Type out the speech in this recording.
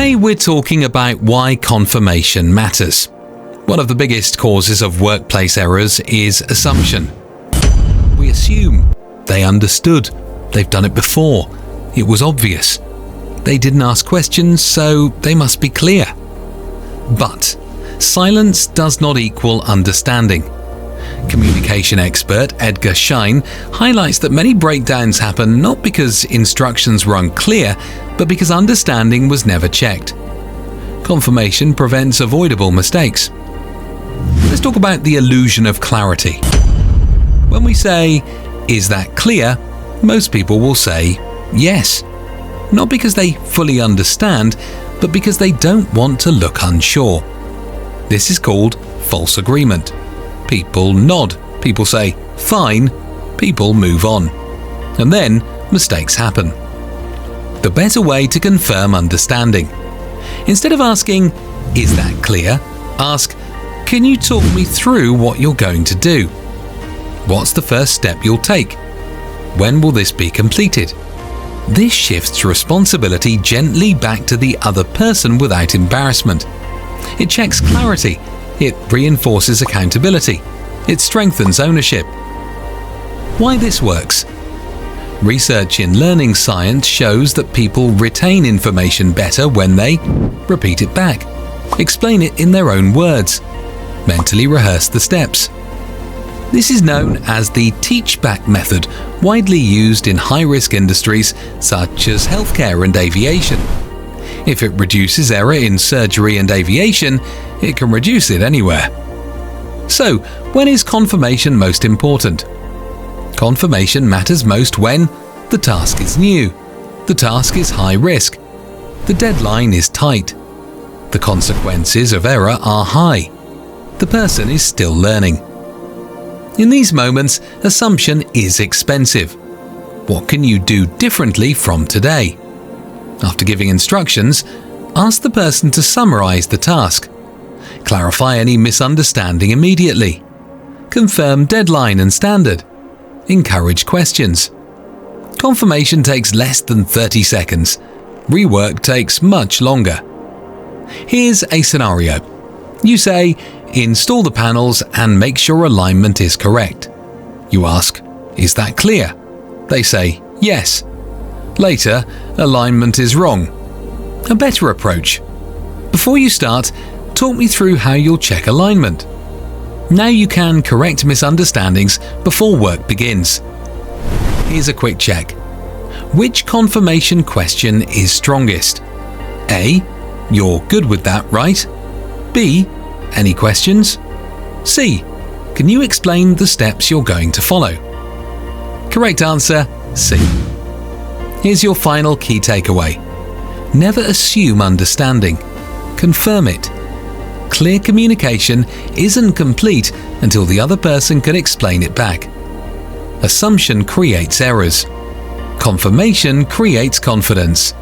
Today we're talking about why confirmation matters. One of the biggest causes of workplace errors is assumption. We assume they understood, they've done it before, it was obvious. They didn't ask questions, so they must be clear. But silence does not equal understanding. Communication expert Edgar Schein highlights that many breakdowns happen not because instructions were unclear, but because understanding was never checked. Confirmation prevents avoidable mistakes. Let's talk about the illusion of clarity. When we say, "Is that clear?" most people will say, yes. Not because they fully understand, but because they don't want to look unsure. This is called false agreement. People nod, people say, fine, people move on. And then mistakes happen. The better way to confirm understanding. Instead of asking, "Is that clear?" ask, "Can you talk me through what you're going to do? What's the first step you'll take? When will this be completed?" This shifts responsibility gently back to the other person without embarrassment. It checks clarity. It reinforces accountability. It strengthens ownership. Why this works? Research in learning science shows that people retain information better when they repeat it back, explain it in their own words, mentally rehearse the steps. This is known as the teach-back method, widely used in high-risk industries such as healthcare and aviation. If it reduces error in surgery and aviation, it can reduce it anywhere. So, when is confirmation most important? Confirmation matters most when the task is new, the task is high risk, the deadline is tight, the consequences of error are high, the person is still learning. In these moments, assumption is expensive. What can you do differently from today? After giving instructions, ask the person to summarize the task. Clarify any misunderstanding immediately. Confirm deadline and standard. Encourage questions. Confirmation takes less than 30 seconds. Rework takes much longer. Here's a scenario. You say, "Install the panels and make sure alignment is correct." You ask, "Is that clear?" They say, "Yes." Later, alignment is wrong. A better approach. Before you start, talk me through how you'll check alignment. Now you can correct misunderstandings before work begins. Here's a quick check. Which confirmation question is strongest? A. You're good with that, right? B. Any questions? C. Can you explain the steps you're going to follow? Correct answer, C. Here's your final key takeaway. Never assume understanding. Confirm it. Clear communication isn't complete until the other person can explain it back. Assumption creates errors. Confirmation creates confidence.